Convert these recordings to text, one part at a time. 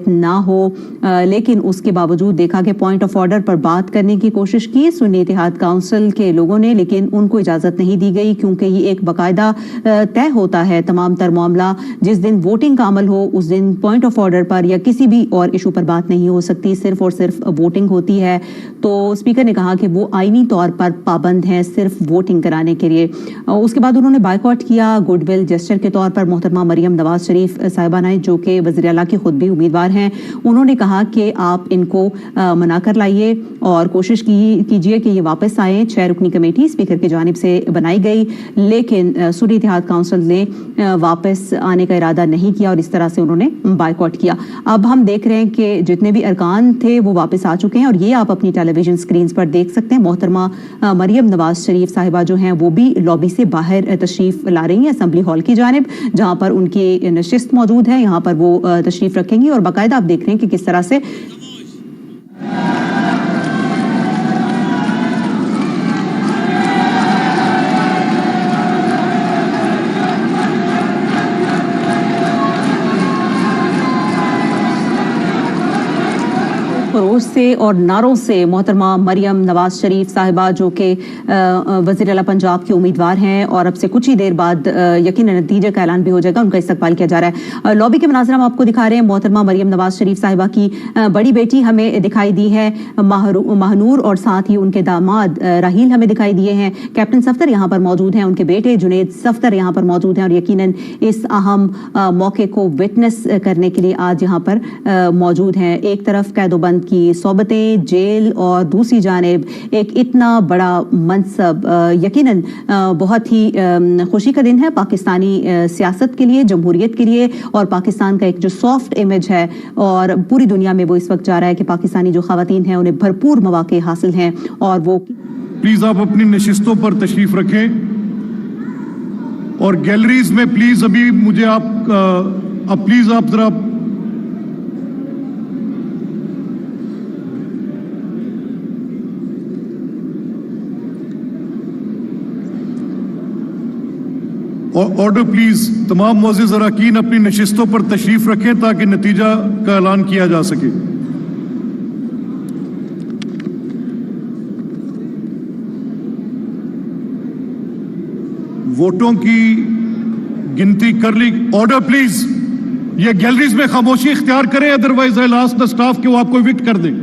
ना हो, लेकिन उसके बावजूद देखा कि पॉइंट ऑफ ऑर्डर पर बात करने की कोशिश की सुन्नी इत्तेहाद काउंसिल के लोगों ने, लेकिन उनको इजाजत नहीं दी गई क्योंकि ये एक बाकायदा तय होता है तमाम तर मामला। जिस दिन वोटिंग का अमल हो उस दिन पॉइंट ऑफ ऑर्डर पर या किसी भी और इशू पर बात नहीं हो सकती, सिर्फ और सिर्फ वोटिंग होती है। तो स्पीकर ने कहा कि वो आईनी तौर पर पाबंद हैं सिर्फ वोटिंग कराने के लिए। उसके बाद उन्होंने बायकॉट किया गुडविल जेस्चर के तौर पर। मोहतरमा मरियम नवाज शरीफ साहिबा ने, जो कि वज़ीर आला की खुद भी उम्मीदवार हैं, उन्होंने कहा कि आप इनको मना कर लाइए और कोशिश कीजिए कि ये वापस आए। 6 रुकनी कमेटी स्पीकर की जानिब से बनाई गई, लेकिन सुन्नी इत्तेहाद काउंसिल ने वापस आने का इरादा नहीं किया और इस तरह से उन्होंने बायकॉट किया। अब हम देख रहे हैं कि जितने भी अरकान थे वो वापस आ चुके हैं और ये आप अपनी टेलीविजन स्क्रीन पर देख सकते हैं। मोहतरमा मरियम नवाज शरीफ साहिबा जो हैं वो भी लॉबी से बाहर तशरीफ ला रही हैं असम्बली हॉल की जानिब, जहां पर उनकी नशिस्त मौजूद है। यहाँ पर वो तशरीफ रखेंगी और बाकायदा आप देख रहे हैं कि किस तरह से खरोश से और नारों से मोहतरमा मरियम नवाज शरीफ साहिबा, जो कि वज़ीर आला पंजाब के उम्मीदवार हैं और अब से कुछ ही देर बाद यकीनन नतीजे का ऐलान भी हो जाएगा, उनका इस्तकबाल किया जा रहा है। लॉबी के मनाज़िर हम आपको दिखा रहे हैं। मोहतरमा मरियम नवाज शरीफ साहिबा की बड़ी बेटी हमें दिखाई दी है महानूर, और साथ ही उनके दामाद राहील हमें दिखाई दिए हैं। कैप्टन सफ्तर यहाँ पर मौजूद हैं, उनके बेटे जुनेद सफ्तर यहाँ पर मौजूद हैं और यकीनन इस अहम मौके को विटनेस करने के लिए आज यहाँ पर मौजूद हैं। एक तरफ कैदोबंद की सोबतें, जेल, और दूसरी जानिब एक इतना बड़ा मनसब, यकीनन बहुत ही खुशी का दिन है पाकिस्तानी सियासत के लिए, जमहूरियत के लिए, और पाकिस्तान का एक जो सॉफ्ट इमेज है और पूरी दुनिया में वो इस वक्त जा रहा है कि पाकिस्तानी जो खवातीन हैं उन्हें भरपूर मौके हासिल हैं। और वो प्लीज आप अपनी नशिस्तों पर तशरीफ रखें और गैलरीज में प्लीज अभी मुझे प्लीज आप जरा ऑर्डर प्लीज। तमाम मुअज़्ज़िज़ अरकान अपनी नशिस्तों पर तशरीफ रखें ताकि नतीजा का ऐलान किया जा सके। वोटों की गिनती कर ली। Order please. ये गैलरीज में खामोशी इख्तियार करें, otherwise I ask the staff कि वो आपको इविक्ट कर दें।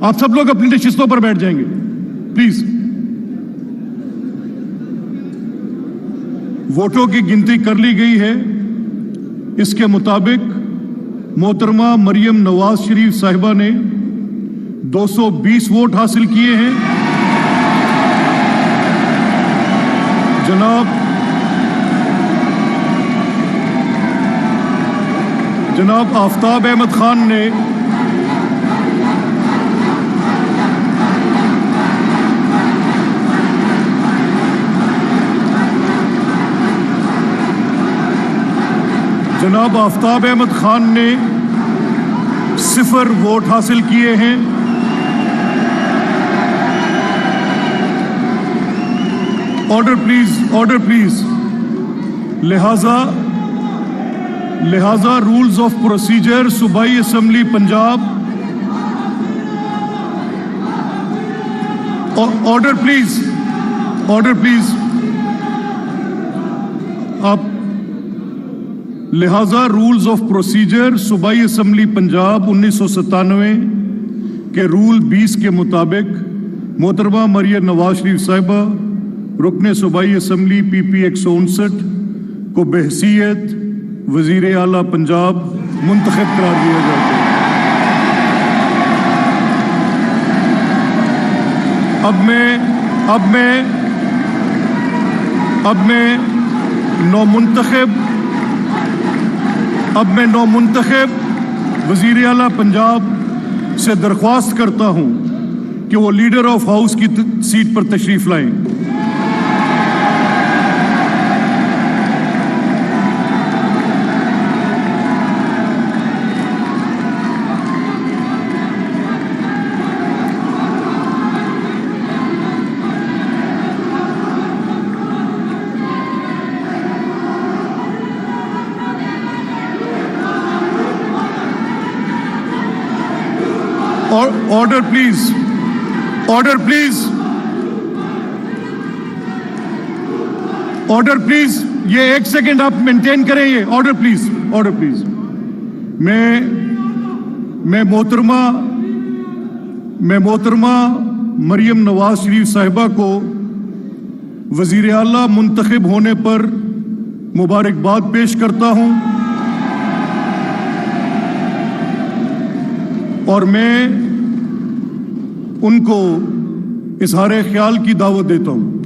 आप सब लोग अपनी नशिस्तों पर बैठ जाएंगे प्लीज। वोटों की गिनती कर ली गई है। इसके मुताबिक मोहतरमा मरियम नवाज शरीफ साहिबा ने 220 वोट हासिल किए हैं। जनाब आफ्ताब अहमद खान ने जनाब आफ्ताब अहमद खान ने 0 वोट हासिल किए हैं। Order please. लिहाजा रूल्स ऑफ प्रोसीजर सूबाई असेंबली पंजाब। Order please. आप लिहाजा रूल्स ऑफ प्रोसीजर सूबाई असेंबली पंजाब 1997 के रूल 20 के मुताबिक मोहतरमा मरियम नवाज शरीफ साहिबा रुकने सूबाई असेंबली PP 159 को बहसीयत वजीर आला पंजाब मुंतखब करार दिया जाता है। अब मैं नौमुंतखब वजीर आला पंजाब से दरख्वास्त करता हूं कि वो लीडर ऑफ हाउस की सीट पर तशरीफ लाएं। Order please, order please, order please. ये 1 सेकेंड आप मेंटेन करें, ये ऑर्डर प्लीज, ऑर्डर प्लीज। मैं मोहतरमा मरियम नवाज शरीफ साहिबा को वजीर आला मुंतखब होने पर मुबारकबाद पेश करता हूं और मैं उनको इजहार ख्याल की दावत देता हूं।